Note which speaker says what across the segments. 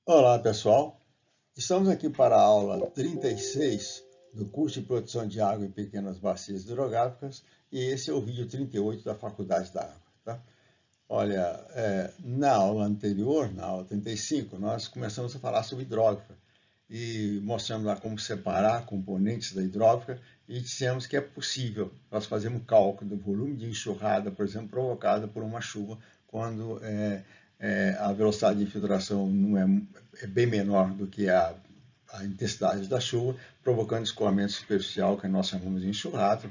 Speaker 1: Olá, pessoal. Estamos aqui para a aula 36 do curso de produção de água em pequenas bacias hidrográficas e esse é o vídeo 38 da Faculdade da Água. Tá? Olha, na aula anterior, na aula 35, nós começamos a falar sobre hidrógrafa e mostramos lá como separar componentes da hidrógrafa e dissemos que é possível nós fazermos cálculo do volume de enxurrada, por exemplo, provocada por uma chuva, quando a velocidade de infiltração não é bem menor do que a intensidade da chuva, provocando escoamento superficial, que nós chamamos de enxurrada,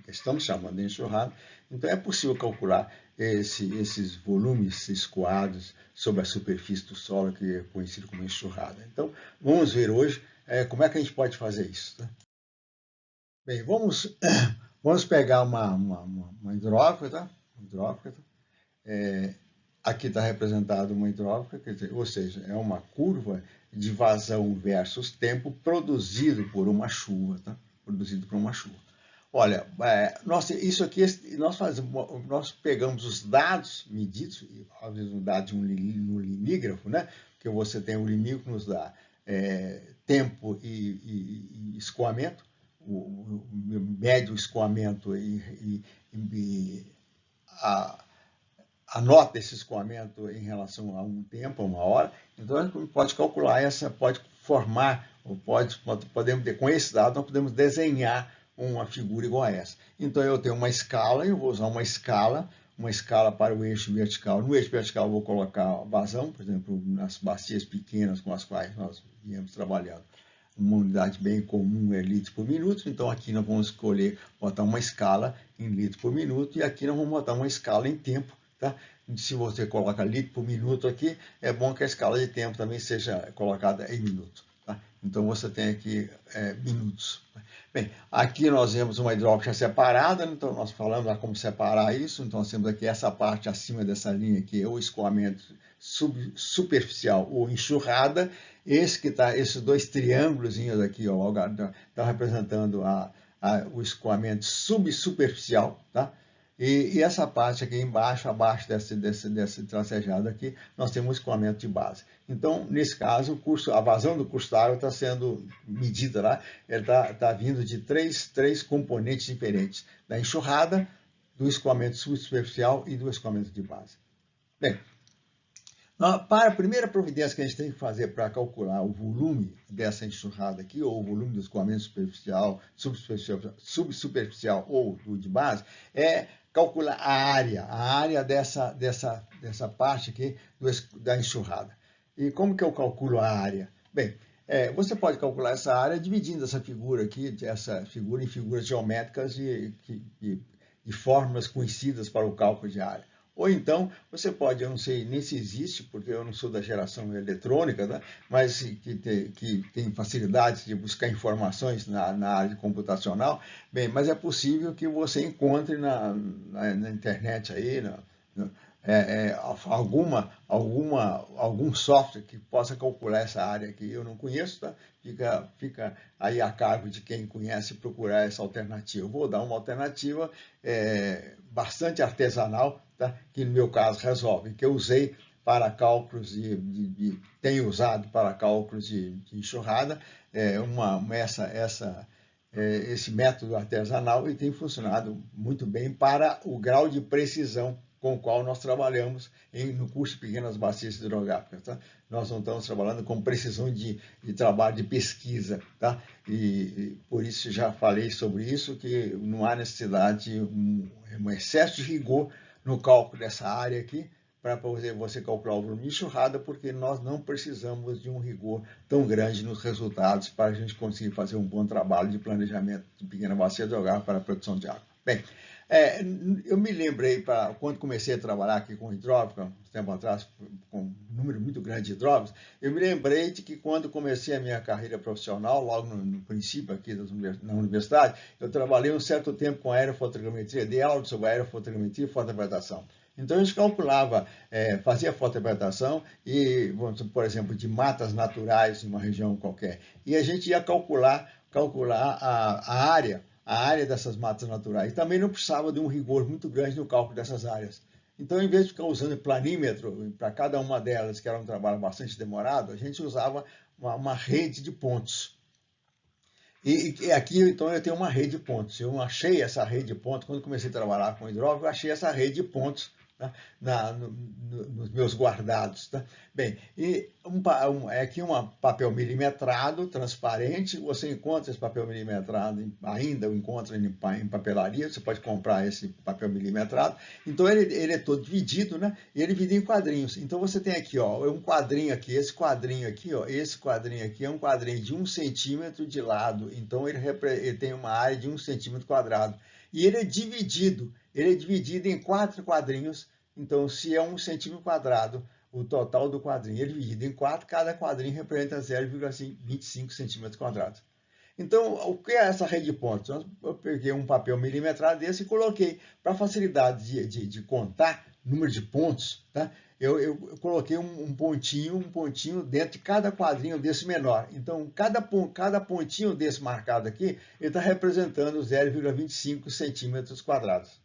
Speaker 1: estamos chamando de enxurrada. Então é possível calcular esses volumes escoados sobre a superfície do solo, que é conhecido como enxurrada. Então vamos ver hoje como é que a gente pode fazer isso. Tá? Bem, vamos pegar uma hidrógrafa, tá? Hidrógrafa. Aqui está representado uma hidrógrafa, ou seja, é uma curva de vazão versus tempo produzido por uma chuva, tá? Produzido por uma chuva. Olha, isso aqui nós pegamos os dados medidos, às vezes um dado no limígrafo, né? Que você tem o limígrafo que nos dá tempo e escoamento, o médio escoamento e a nota desse escoamento em relação a um tempo, a uma hora. Então, a gente pode calcular pode formar, podemos ter, com esse dado, nós podemos desenhar uma figura igual a essa. Então, eu tenho uma escala, eu vou usar uma escala para o eixo vertical. No eixo vertical, eu vou colocar vazão, por exemplo, nas bacias pequenas com as quais nós viemos trabalhando. Uma unidade bem comum é litro por minuto, então aqui nós vamos escolher botar uma escala em litro por minuto, e aqui nós vamos botar uma escala em tempo. Tá? Se você coloca litro por minuto aqui, é bom que a escala de tempo também seja colocada em minuto. Tá? Então você tem aqui minutos. Bem, aqui nós vemos uma hidrógrafa separada, então nós falamos como separar isso. Então nós temos aqui essa parte acima dessa linha aqui, é o escoamento superficial ou enxurrada. Esses dois triângulos aqui, está representando o escoamento subsuperficial, tá? E essa parte aqui embaixo, abaixo desse tracejado aqui, nós temos um escoamento de base. Então, nesse caso, a vazão do curso d'água está sendo medida lá, ele está vindo de três componentes diferentes, da enxurrada, do escoamento subsuperficial e do escoamento de base. Bem, para a primeira providência que a gente tem que fazer para calcular o volume dessa enxurrada aqui, ou o volume do escoamento superficial, subsuperficial ou do de base, é calcular a área dessa parte aqui da enxurrada. E como que eu calculo a área? Bem, você pode calcular essa área dividindo essa figura aqui, em figuras geométricas de fórmulas conhecidas para o cálculo de área. Ou então, você pode, eu não sei nem se existe, porque eu não sou da geração eletrônica, né? Mas que tem facilidades de buscar informações na área computacional, bem, mas é possível que você encontre na internet aí, algum software que possa calcular essa área que eu não conheço, tá? Fica aí a cargo de quem conhece procurar essa alternativa. Eu vou dar uma alternativa bastante artesanal, tá? Que no meu caso resolve, que eu usei para cálculos tenho usado para cálculos de enxurrada, esse método artesanal, e tem funcionado muito bem para o grau de precisão com o qual nós trabalhamos no curso de pequenas bacias hidrográficas. Tá? Nós não estamos trabalhando com precisão de trabalho de pesquisa. Tá? E por isso já falei sobre isso, que não há necessidade, um excesso de rigor no cálculo dessa área aqui, para você calcular o volume de enxurrada, porque nós não precisamos de um rigor tão grande nos resultados para a gente conseguir fazer um bom trabalho de planejamento de pequena bacia hidrográfica para a produção de água. Bem, eu me lembrei, quando comecei a trabalhar aqui com hidrógrafa, um tempo atrás, com um número muito grande de hidrógrafos, eu me lembrei de que quando comecei a minha carreira profissional, logo no princípio aqui na universidade, eu trabalhei um certo tempo com aerofotogrametria, dei aula sobre aerofotogrametria e fotointerpretação. Então a gente calculava, fazia fotointerpretação e, por exemplo, de matas naturais em uma região qualquer. E a gente ia calcular a área dessas matas naturais. Também não precisava de um rigor muito grande no cálculo dessas áreas. Então, em vez de ficar usando planímetro para cada uma delas, que era um trabalho bastante demorado, a gente usava uma rede de pontos. E aqui, então, eu tenho uma rede de pontos. Eu achei essa rede de pontos, quando comecei a trabalhar com hidrógrafo, eu achei essa rede de pontos, tá, nos meus guardados. Tá? Bem, e aqui um papel milimetrado, transparente. Você encontra esse papel milimetrado, ainda encontra em papelaria, você pode comprar esse papel milimetrado. Então, ele é todo dividido, né? E ele é dividido em quadrinhos. Então, você tem aqui, ó, um quadrinho aqui, esse quadrinho aqui, ó, esse quadrinho aqui é um quadrinho de 1 centímetro de lado. Então, ele tem uma área de 1 centímetro quadrado. E ele é dividido em 4 quadrinhos. Então, se é 1 centímetro quadrado, o total do quadrinho é dividido em 4, cada quadrinho representa 0,25 centímetros quadrados. Então, o que é essa rede de pontos? Eu peguei um papel milimetrado desse e coloquei, para facilidade de contar número de pontos, tá? Eu coloquei um pontinho dentro de cada quadrinho desse menor. Então, cada pontinho desse marcado aqui, ele está representando 0,25 centímetros quadrados.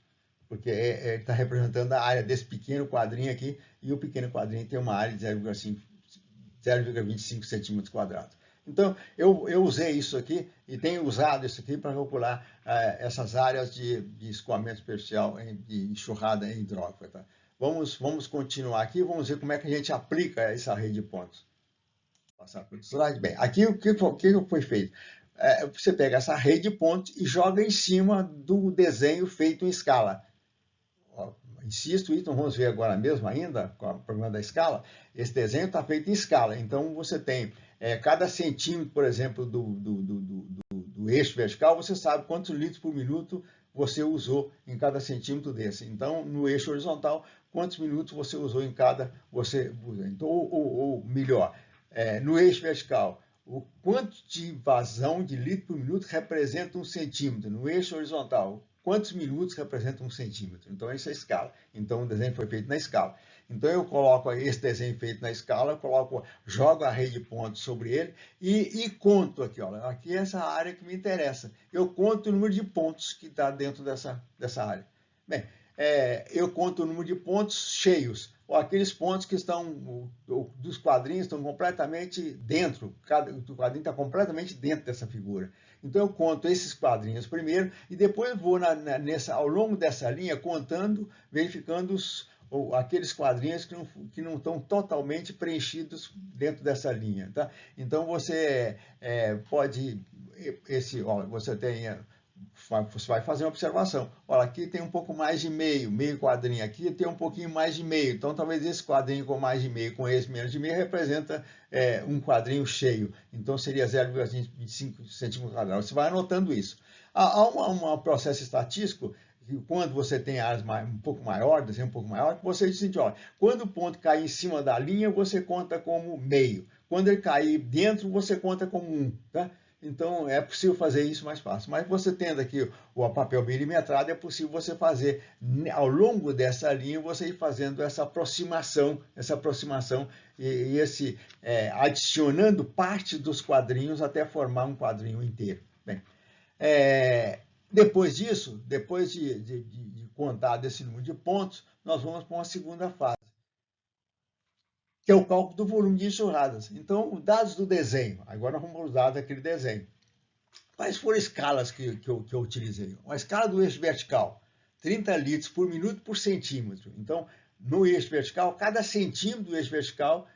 Speaker 1: Porque ele está representando a área desse pequeno quadrinho aqui, e o pequeno quadrinho tem uma área de 0,25 centímetros quadrados. Então, eu usei isso aqui e tenho usado isso aqui para calcular essas áreas de escoamento superficial, de enxurrada em hidrógrafo. Tá? Vamos continuar aqui, vamos ver como é que a gente aplica essa rede de pontos. Vou passar para o slide. Bem, aqui o que foi feito? Você pega essa rede de pontos e joga em cima do desenho feito em escala. Insisto, isso não vamos ver agora mesmo ainda, com o problema da escala. Esse desenho está feito em escala. Então, você tem cada centímetro, por exemplo, do eixo vertical, você sabe quantos litros por minuto você usou em cada centímetro desse. Então, no eixo horizontal, quantos minutos você usou em cada... Então, ou melhor, no eixo vertical, o quanto de vazão de litro por minuto representa 1 centímetro. No eixo horizontal, quantos minutos representa 1 centímetro? Então, essa é a escala. Então, o desenho foi feito na escala. Então, eu coloco esse desenho feito na escala, jogo a rede de pontos sobre ele e conto aqui. Olha, aqui é essa área que me interessa. Eu conto o número de pontos que está dentro dessa área. Bem, eu conto o número de pontos cheios. Aqueles pontos que estão, dos quadrinhos, estão completamente dentro. O quadrinho está completamente dentro dessa figura. Então, eu conto esses quadrinhos primeiro e depois vou ao longo dessa linha contando, verificando aqueles quadrinhos que não estão totalmente preenchidos dentro dessa linha. Tá? Então, você pode... Você vai fazer uma observação. Olha, aqui tem um pouco mais de meio quadrinho aqui tem um pouquinho mais de meio. Então, talvez esse quadrinho com mais de meio, com esse menos de meio, representa um quadrinho cheio. Então, seria 0,25 centímetros quadrados. Você vai anotando isso. Há um processo estatístico que quando você tem áreas um pouco maior, desenho um pouco maior, você diz assim, olha, quando o ponto cair em cima da linha, você conta como meio. Quando ele cair dentro, você conta como 1. Tá? Então, é possível fazer isso mais fácil. Mas você tendo aqui o papel milimetrado, é possível você fazer, ao longo dessa linha, você ir fazendo essa aproximação e adicionando parte dos quadrinhos até formar um quadrinho inteiro. Bem, depois disso, depois de contar desse número de pontos, nós vamos para uma segunda fase, que é o cálculo do volume de enxurradas. Então, dados do desenho, agora vamos usar daquele desenho. Quais foram as escalas que eu utilizei? Uma escala do eixo vertical, 30 litros por minuto por centímetro. Então, no eixo vertical, cada centímetro do eixo vertical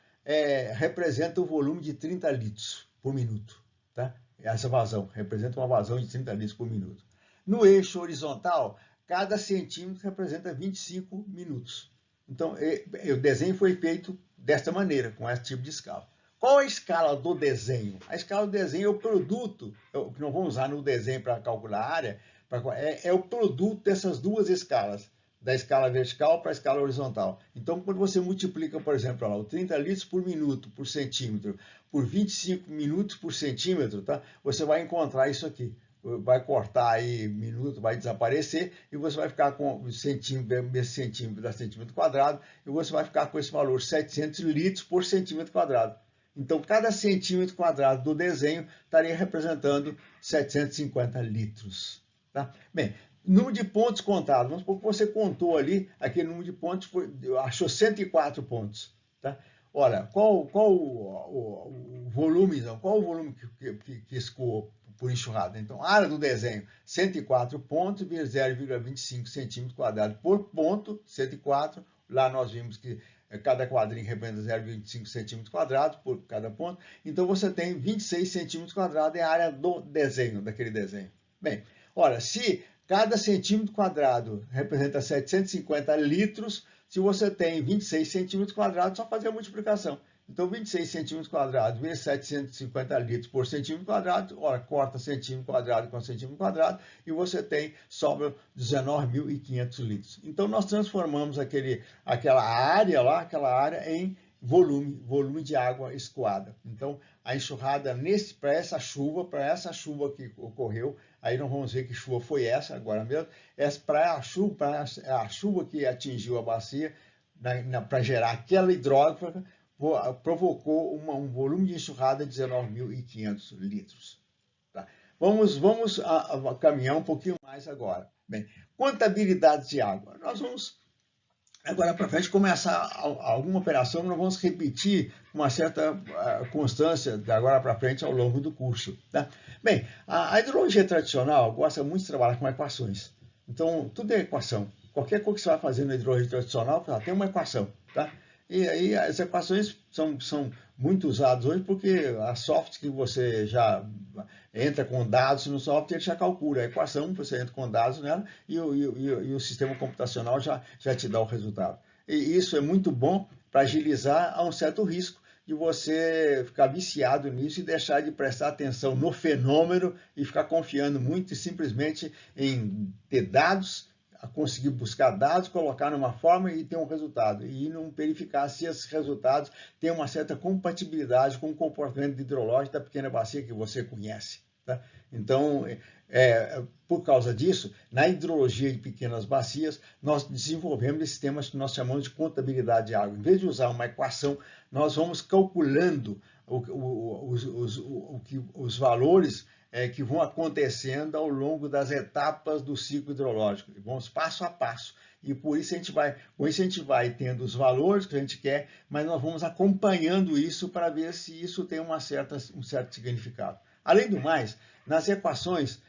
Speaker 1: representa o volume de 30 litros por minuto. Tá? Essa vazão representa uma vazão de 30 litros por minuto. No eixo horizontal, cada centímetro representa 25 minutos. Então, o desenho foi feito desta maneira, com esse tipo de escala. Qual a escala do desenho? A escala do desenho é o produto, que nós vamos usar no desenho para calcular a área, é o produto dessas duas escalas, da escala vertical para a escala horizontal. Então, quando você multiplica, por exemplo, o 30 litros por minuto por centímetro por 25 minutos por centímetro, tá? Você vai encontrar isso aqui. Vai cortar aí minuto, vai desaparecer, e você vai ficar com centímetro da centímetro quadrado, e você vai ficar com esse valor 700 litros por centímetro quadrado. Então, cada centímetro quadrado do desenho estaria representando 750 litros. Tá? Bem, número de pontos contados. Vamos supor que você contou ali, aquele número de pontos, achou 104 pontos. Tá? Olha, qual o volume, então? Qual o volume que escoou por enxurrada? Então, a área do desenho, 104 pontos, 0,25 centímetros quadrados por ponto, 104. Lá nós vimos que cada quadrinho representa 0,25 centímetros quadrados por cada ponto. Então, você tem 26 centímetros quadrados, é a área do desenho, daquele desenho. Bem, olha, se cada centímetro quadrado representa 750 litros, se você tem 26 centímetros quadrados, só fazer a multiplicação. Então, 26 centímetros quadrados vezes 750 litros por centímetro quadrado, ora, corta centímetro quadrado com centímetro quadrado, e você tem, sobra 19.500 litros. Então, nós transformamos aquela área em volume de água escoada. Então, a enxurrada para essa chuva que ocorreu, aí nós vamos ver que chuva foi essa agora mesmo, para a chuva que atingiu a bacia, para gerar aquela hidrógrafa, provocou um volume de enxurrada de 19.500 litros. Tá? Vamos caminhar um pouquinho mais agora. Bem, contabilidade de água. Nós vamos, agora para frente, começar alguma operação, nós vamos repetir uma certa constância de agora para frente ao longo do curso. Tá? Bem, a hidrologia tradicional gosta muito de trabalhar com equações. Então, tudo é equação. Qualquer coisa que você vai fazer na hidrologia tradicional, tem uma equação. Tá? E aí as equações são muito usadas hoje porque a software que você já entra com dados no software, ele já calcula a equação, você entra com dados nela e o sistema computacional já te dá o resultado. E isso é muito bom para agilizar a um certo risco de você ficar viciado nisso e deixar de prestar atenção no fenômeno e ficar confiando muito e simplesmente em ter dados, a conseguir buscar dados, colocar numa forma e ter um resultado. E não verificar se esses resultados têm uma certa compatibilidade com o comportamento hidrológico da pequena bacia que você conhece. Tá? Então, por causa disso, na hidrologia de pequenas bacias, nós desenvolvemos esse sistema que nós chamamos de contabilidade de água. Em vez de usar uma equação, nós vamos calculando os valores que vão acontecendo ao longo das etapas do ciclo hidrológico. Vamos passo a passo. E por isso a gente vai tendo os valores que a gente quer, mas nós vamos acompanhando isso para ver se isso tem um certo significado. Além do mais, nas equações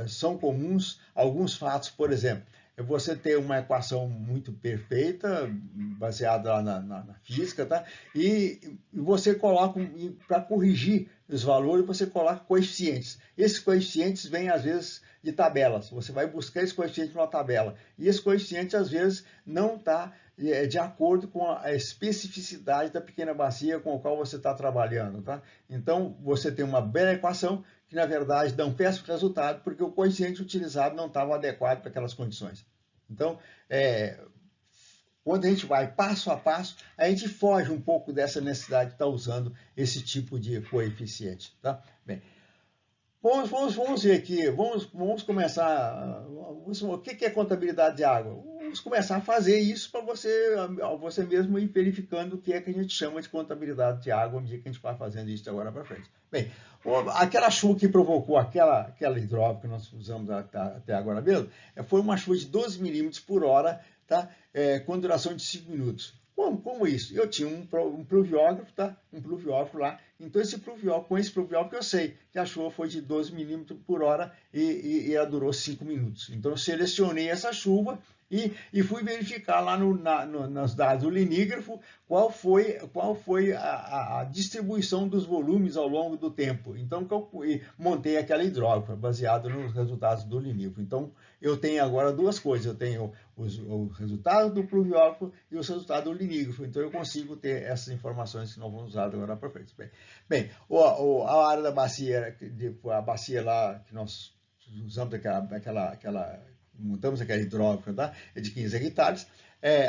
Speaker 1: são comuns alguns fatos, por exemplo, você ter uma equação muito perfeita, baseada lá na física, tá? E você coloca, para corrigir os valores, você coloca coeficientes. Esses coeficientes vêm, às vezes, de tabelas. Você vai buscar esse coeficiente numa tabela. E esse coeficiente, às vezes, não está de acordo com a especificidade da pequena bacia com a qual você está trabalhando. Tá? Então, você tem uma bela equação que, na verdade, dá um péssimo resultado porque o coeficiente utilizado não estava adequado para aquelas condições. Então, quando a gente vai passo a passo, a gente foge um pouco dessa necessidade de estar usando esse tipo de coeficiente. Tá? Bem, vamos ver aqui, vamos começar. O que é contabilidade de água? Vamos começar a fazer isso para você mesmo ir verificando o que é que a gente chama de contabilidade de água, à medida que a gente vai fazendo isso de agora para frente. Bem, aquela chuva que provocou aquela hidrógrafo que nós usamos até agora mesmo, foi uma chuva de 12 milímetros por hora, tá? Com duração de 5 minutos. Como isso? Eu tinha um pluviógrafo, tá? Um pluviógrafo lá. Então, com esse pluviógrafo eu sei que a chuva foi de 12 milímetros por hora e ela durou 5 minutos. Então, eu selecionei essa chuva e fui verificar lá nos dados do linígrafo qual foi a distribuição dos volumes ao longo do tempo. Então, montei aquela hidrógrafa baseada nos resultados do linígrafo. Então, eu tenho agora duas coisas. Eu tenho os resultados do pluviógrafo e os resultados do linígrafo. Então, eu consigo ter essas informações que nós vamos usar agora para frente. Bem, a área da bacia, a bacia lá que nós usamos montamos aquela hidrógrafa, tá? É de 15 hectares.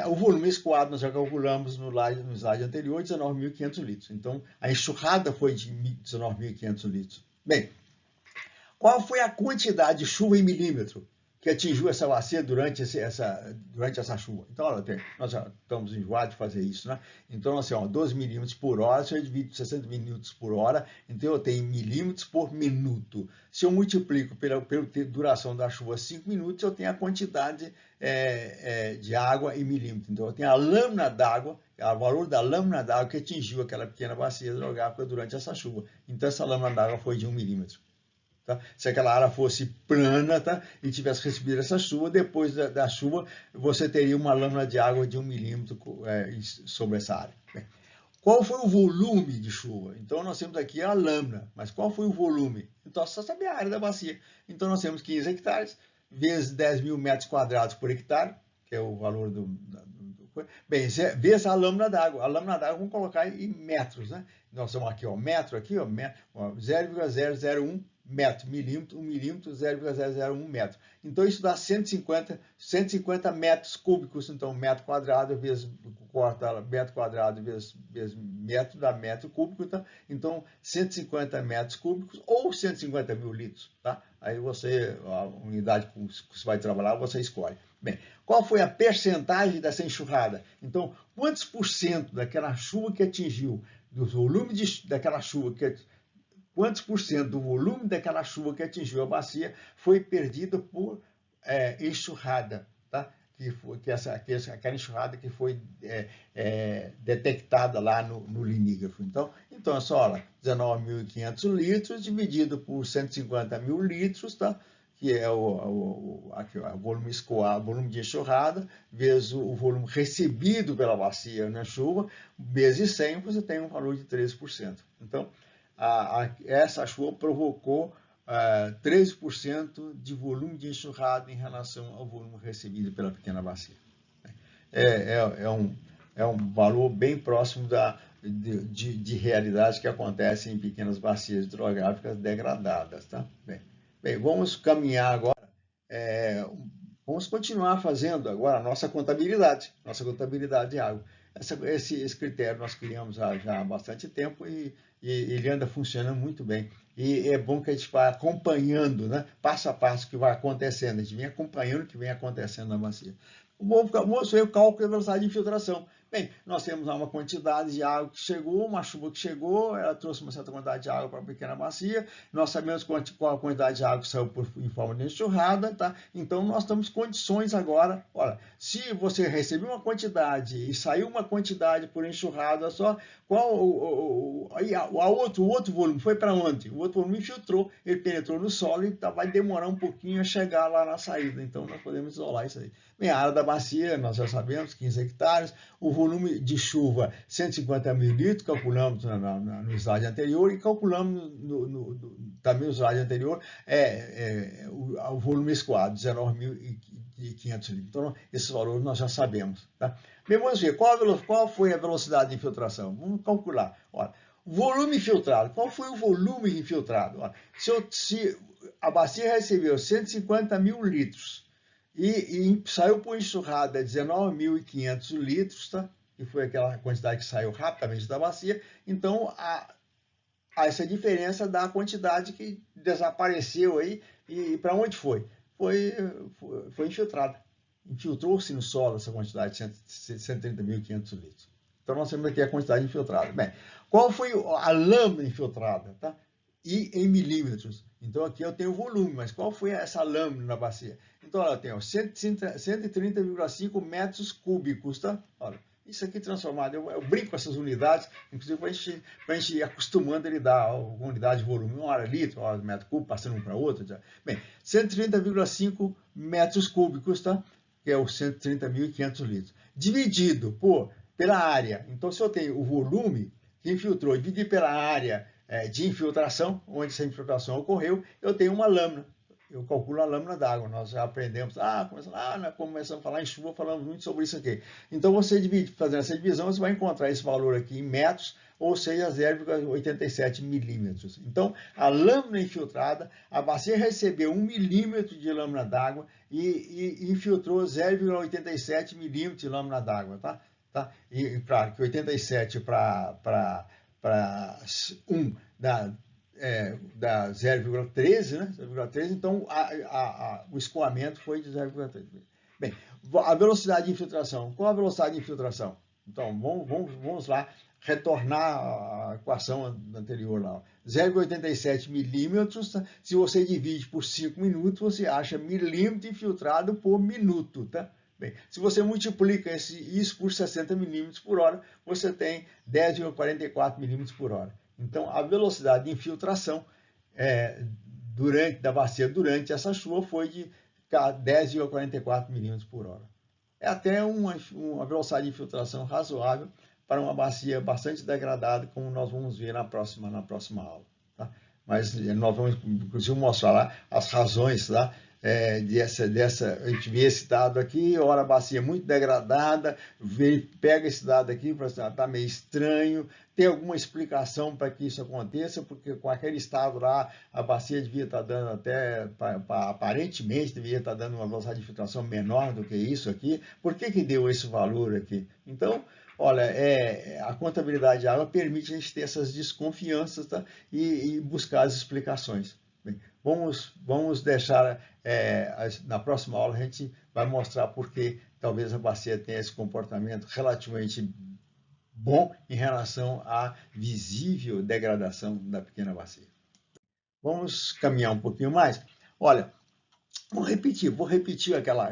Speaker 1: O volume escoado nós já calculamos no slide anterior, 19.500 litros. Então, a enxurrada foi de 19.500 litros. Bem, qual foi a quantidade de chuva em milímetro que atingiu essa bacia durante essa chuva. Então, olha, nós já estamos enjoados de fazer isso, né? Então, assim, 12 milímetros por hora, se eu divido 60 minutos por hora, então eu tenho milímetros por minuto. Se eu multiplico pela duração da chuva 5 minutos, eu tenho a quantidade de água em milímetros. Então, eu tenho a lâmina d'água, o valor da lâmina d'água que atingiu aquela pequena bacia hidrográfica durante essa chuva. Então, essa lâmina d'água foi de 1 milímetro. Tá? Se aquela área fosse plana, tá? E tivesse recebido essa chuva, depois da chuva você teria uma lâmina de água de 1 milímetro sobre essa área. Bem, qual foi o volume de chuva? Então nós temos aqui a lâmina, mas qual foi o volume? Então só saber a área da bacia. Então nós temos 15 hectares vezes 10 mil metros quadrados por hectare, que é o valor bem, vezes a lâmina d'água. A lâmina d'água vamos colocar em metros, né? Nós temos aqui, metro, 0,001 metro, milímetro, 1 milímetro, 0,001 metro. Então, isso dá 150 metros cúbicos. Então, metro quadrado vezes, corta metro quadrado vezes metro, dá metro cúbico. Tá? Então, 150 metros cúbicos ou 150 mil litros. Tá? Aí você, a unidade que você vai trabalhar, você escolhe. Bem, qual foi a percentagem dessa enxurrada? Então, quantos por cento daquela chuva que atingiu, do volume daquela chuva quantos por cento do volume daquela chuva que atingiu a bacia foi perdido por enxurrada, tá? Aquela enxurrada que foi detectada lá no limígrafo. Então é só, olha, 19.500 litros dividido por 150 mil litros, tá? Que é o volume escoar, volume de enxurrada, vezes o volume recebido pela bacia na chuva, vezes 100, você tem um valor de 13%. Então, essa chuva provocou 13% de volume de enxurrada em relação ao volume recebido pela pequena bacia. É um valor bem próximo de realidades que acontecem em pequenas bacias hidrográficas degradadas. Tá? Bem, vamos caminhar agora, vamos continuar fazendo agora a nossa contabilidade de água. Esse critério nós criamos já há bastante tempo e ele anda funcionando muito bem. E é bom que a gente vá acompanhando, né, passo a passo o que vai acontecendo. A gente vem acompanhando o que vem acontecendo na bacia. Vamos ver o cálculo da velocidade de infiltração. Bem, nós temos lá uma quantidade de água que chegou, uma chuva que chegou, ela trouxe uma certa quantidade de água para a pequena bacia, nós sabemos qual a quantidade de água que saiu em forma de enxurrada, tá? Então nós temos condições agora, olha, se você recebeu uma quantidade e saiu uma quantidade por enxurrada só, qual o outro volume foi para onde? O outro volume infiltrou, ele penetrou no solo e vai demorar um pouquinho a chegar lá na saída, então nós podemos isolar isso aí. Bem, a área da bacia, nós já sabemos, 15 hectares, o volume de chuva, 150 mil litros, calculamos no slide anterior, e calculamos também no slide anterior o volume escoado, 19.500 litros. Então, esses valores nós já sabemos. Tá? Bem, vamos ver, qual foi a velocidade de infiltração? Vamos calcular. Olha, volume infiltrado, qual foi o volume infiltrado? Olha, se a bacia recebeu 150 mil litros, e saiu por enxurrada 19.500 litros, tá? Que foi aquela quantidade que saiu rapidamente da bacia, então essa diferença dá a quantidade que desapareceu aí, e para onde foi? Foi infiltrada. Infiltrou-se no solo essa quantidade de 130.500 litros. Então nós temos aqui a quantidade infiltrada. Bem, qual foi a lâmina infiltrada? Tá? E em milímetros. Então aqui eu tenho o volume, mas qual foi essa lâmina na bacia? Então eu tenho 130,5 metros cúbicos, tá? Olha, isso aqui transformado, eu brinco com essas unidades, inclusive para a gente ir acostumando a lidar com unidade de volume, 1 hora litro, 1 hora metro cúbico, passando um para outro. Já. Bem, 130,5 metros cúbicos, tá? Que é os 130.500 litros. Dividido pela área. Então se eu tenho o volume que infiltrou, dividido pela área de infiltração, onde essa infiltração ocorreu, eu tenho uma lâmina. Eu calculo a lâmina d'água. Nós já aprendemos, começamos a falar em chuva, falamos muito sobre isso aqui. Então, você fazendo essa divisão, você vai encontrar esse valor aqui em metros, ou seja, 0,87 milímetros. Então, a lâmina infiltrada, a bacia recebeu 1 milímetro de lâmina d'água e infiltrou 0,87 milímetros de lâmina d'água, tá? E claro que 87 para 1 dá da 0,13, né? 0,13, então o escoamento foi de 0,13. Bem, a velocidade de infiltração. Qual a velocidade de infiltração? Então, vamos lá retornar a equação anterior lá. 0,87 milímetros, se você divide por 5 minutos, você acha milímetro infiltrado por minuto, tá? Bem, se você multiplica isso por 60 milímetros por hora, você tem 10,44 milímetros por hora. Então, a velocidade de infiltração da bacia durante essa chuva foi de 10,44 milímetros por hora. É até uma velocidade de infiltração razoável para uma bacia bastante degradada, como nós vamos ver na próxima aula. Tá? Mas nós vamos, inclusive, mostrar lá as razões, tá? A gente vê esse dado aqui, ora a bacia muito degradada, pega esse dado aqui, está meio estranho, tem alguma explicação para que isso aconteça, porque com aquele estado lá, a bacia devia estar dando até, aparentemente, devia estar dando uma velocidade de filtração menor do que isso aqui. Por que deu esse valor aqui? Então, olha, a contabilidade de água permite a gente ter essas desconfianças, tá? e buscar as explicações. Bem, vamos deixar, na próxima aula a gente vai mostrar por que talvez a bacia tenha esse comportamento relativamente bom em relação à visível degradação da pequena bacia. Vamos caminhar um pouquinho mais. Olha, vou repetir aquela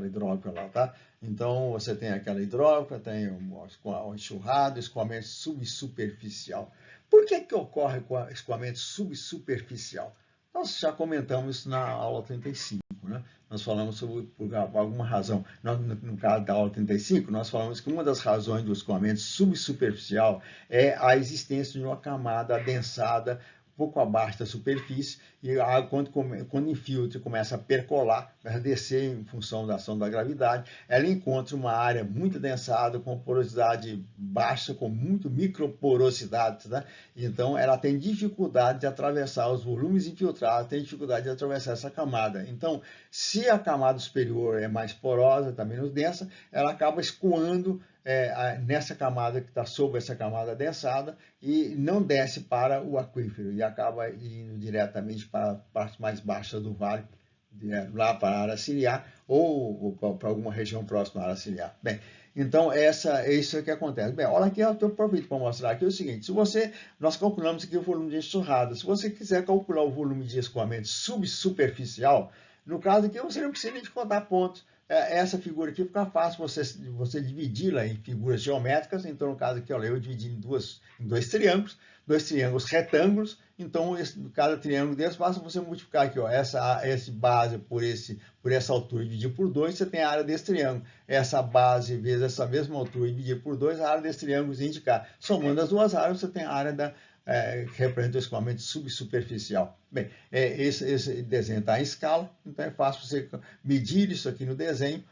Speaker 1: hidráulica lá, tá? Então, você tem aquela hidráulica, tem o enxurrado, escoamento subsuperficial. Por que ocorre com o escoamento subsuperficial? Nós já comentamos isso na aula 35, né? Nós falamos sobre, por alguma razão, no caso da aula 35, nós falamos que uma das razões do escoamento subsuperficial é a existência de uma camada adensada pouco abaixo da superfície, e a água, quando infiltra e começa a percolar, vai descer em função da ação da gravidade, ela encontra uma área muito adensada, com porosidade baixa, com muito microporosidade, né? Então ela tem dificuldade de atravessar os volumes infiltrados, tem dificuldade de atravessar essa camada. Então, se a camada superior é mais porosa, está menos densa, ela acaba escoando nessa camada que está sobre essa camada adensada e não desce para o aquífero e acaba indo diretamente para a parte mais baixa do vale, lá para a área ciliar ou para alguma região próxima à área ciliar. Bem, então isso é o que acontece. Bem, olha aqui, eu aproveito para mostrar aqui o seguinte: nós calculamos aqui o volume de enxurrada. Se você quiser calcular o volume de escoamento subsuperficial, no caso aqui você não precisa de contar pontos. Essa figura aqui fica fácil você dividi-la em figuras geométricas. Então, no caso aqui, olha, eu dividi em dois triângulos retângulos. Então, cada triângulo desse, basta você multiplicar aqui, ó, essa base por essa altura e dividir por 2, você tem a área desse triângulo. Essa base vezes essa mesma altura e dividir por 2, a área desse triângulo indicar. Somando as duas áreas, você tem a área que representa o escoamento subsuperficial. Bem, esse desenho está em escala, então é fácil você medir isso aqui no desenho,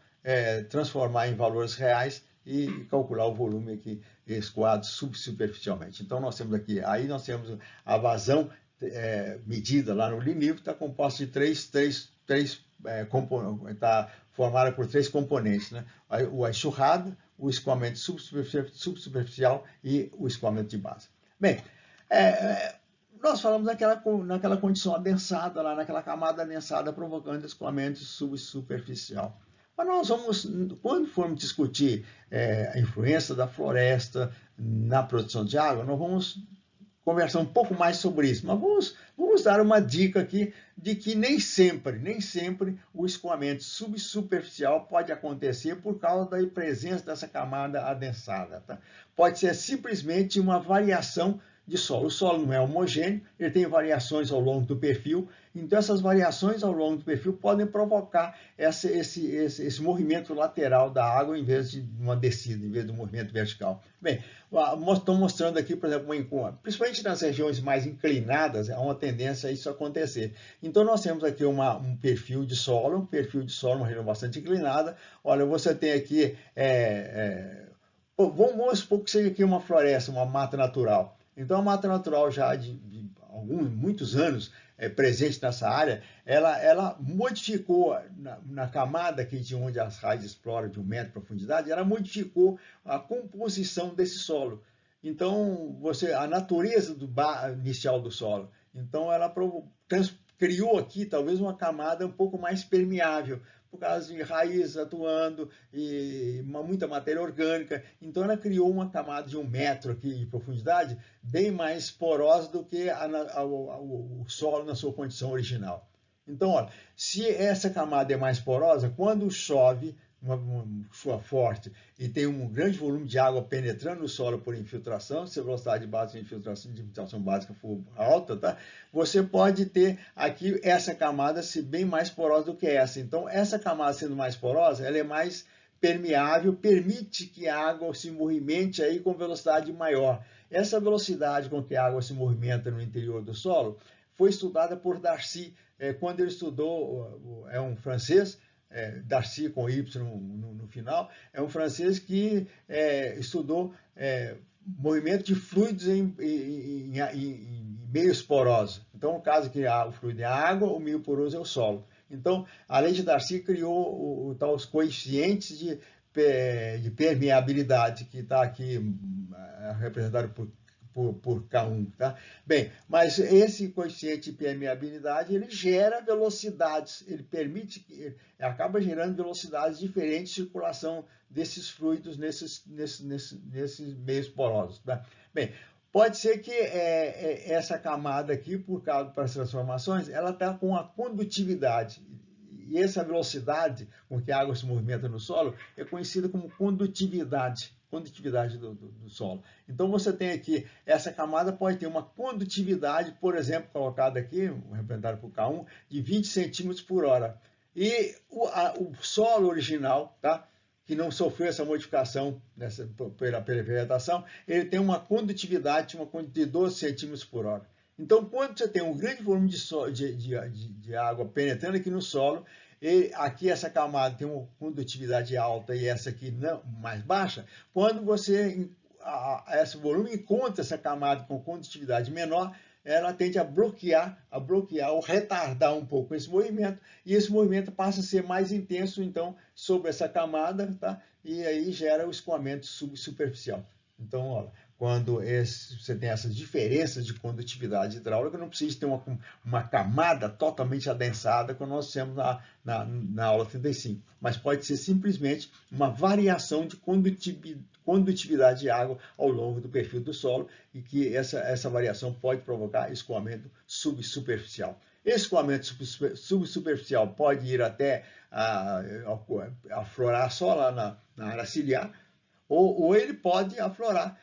Speaker 1: transformar em valores reais e calcular o volume aqui escoado subsuperficialmente. Então nós temos aqui, nós temos a vazão medida lá no limítrofe, está composta de está formada por três componentes, né? A enxurrada, o escoamento subsuperficial e o escoamento de base. Bem, nós falamos naquela condição adensada, lá naquela camada adensada, provocando escoamento subsuperficial. Mas nós quando formos discutir a influência da floresta na produção de água, nós vamos conversar um pouco mais sobre isso. Mas vamos dar uma dica aqui de que nem sempre o escoamento subsuperficial pode acontecer por causa da presença dessa camada adensada. Tá? Pode ser simplesmente uma variação de solo. O solo não é homogêneo, ele tem variações ao longo do perfil, então essas variações ao longo do perfil podem provocar esse movimento lateral da água em vez de uma descida, em vez do movimento vertical. Bem, estou mostrando aqui, por exemplo, principalmente nas regiões mais inclinadas, há uma tendência a isso acontecer. Então nós temos aqui um perfil de solo, uma região bastante inclinada. Olha, você tem aqui, vamos supor que seja aqui uma floresta, uma mata natural. Então, a mata natural já de muitos anos presente nessa área, ela modificou na camada aqui de onde as raízes exploram de 1 metro de profundidade, ela modificou a composição desse solo. Então, a natureza inicial do solo, então ela criou aqui talvez uma camada um pouco mais permeável, por causa de raízes atuando e muita matéria orgânica. Então ela criou uma camada de 1 metro aqui de profundidade, bem mais porosa do que o solo na sua condição original. Então, olha, se essa camada é mais porosa, quando chove, uma chuva forte e tem um grande volume de água penetrando no solo por infiltração, se a velocidade básica de infiltração básica for alta, tá? Você pode ter aqui essa camada ser bem mais porosa do que essa. Então, essa camada sendo mais porosa, ela é mais permeável, permite que a água se movimente aí com velocidade maior. Essa velocidade com que a água se movimenta no interior do solo foi estudada por Darcy, quando ele estudou, é um francês, Darcy com Y no final, é um francês que estudou movimento de fluidos em meios porosos. Então, no caso que o fluido é a água, o meio poroso é o solo. Então, a lei de Darcy criou os coeficientes de permeabilidade, que está aqui representado por K1, tá? Bem, mas esse coeficiente de permeabilidade, ele gera velocidades, ele acaba gerando velocidades diferentes de circulação desses fluidos nesses meios porosos, tá? Bem, pode ser que essa camada aqui, por causa das transformações, ela está com a condutividade. E essa velocidade com que a água se movimenta no solo é conhecida como condutividade do solo. Então você tem aqui, essa camada pode ter uma condutividade, por exemplo, colocada aqui, representada por K1, de 20 centímetros por hora. E o solo original, tá? Que não sofreu essa modificação pela vegetação, ele tem uma condutividade de 12 centímetros por hora. Então, quando você tem um grande volume de água penetrando aqui no solo, aqui essa camada tem uma condutividade alta e essa aqui não, mais baixa, quando esse volume encontra essa camada com condutividade menor, ela tende a bloquear ou retardar um pouco esse movimento, e esse movimento passa a ser mais intenso, então, sobre essa camada, tá? E aí gera o escoamento subsuperficial. Então, olha, quando você tem essas diferenças de condutividade hidráulica, não precisa ter uma camada totalmente adensada, como nós temos na aula 35, mas pode ser simplesmente uma variação de condutividade de água ao longo do perfil do solo, e que essa variação pode provocar escoamento subsuperficial. Esse escoamento subsuperficial pode ir até aflorar só lá na área ciliar, ou ele pode aflorar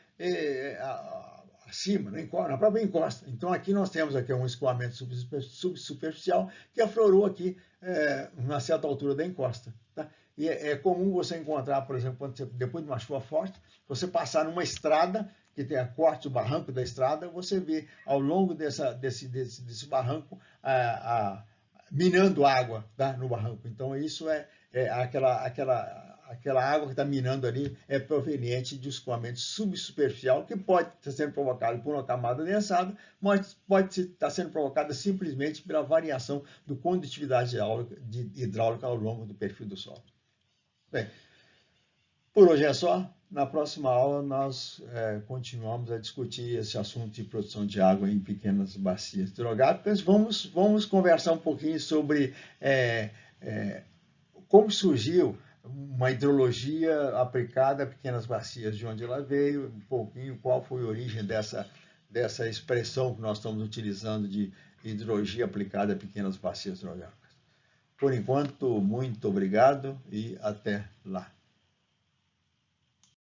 Speaker 1: acima, na própria encosta. Então aqui nós temos aqui um escoamento subsuperficial que aflorou aqui uma certa altura da encosta. Tá? E é comum você encontrar, por exemplo, depois de uma chuva forte, você passar numa estrada que tem a corte do barranco da estrada, você vê ao longo desse barranco minando água, tá? No barranco. Então isso é aquela água que está minando ali é proveniente de escoamento subsuperficial, que pode estar sendo provocado por uma camada adensada, mas pode estar sendo provocada simplesmente pela variação da condutividade hidráulica ao longo do perfil do solo. Bem, por hoje é só. Na próxima aula nós continuamos a discutir esse assunto de produção de água em pequenas bacias hidrográficas. Vamos conversar um pouquinho sobre como surgiu uma hidrologia aplicada a pequenas bacias, de onde ela veio, um pouquinho qual foi a origem dessa expressão que nós estamos utilizando de hidrologia aplicada a pequenas bacias hidrográficas. Por enquanto, muito obrigado e até lá.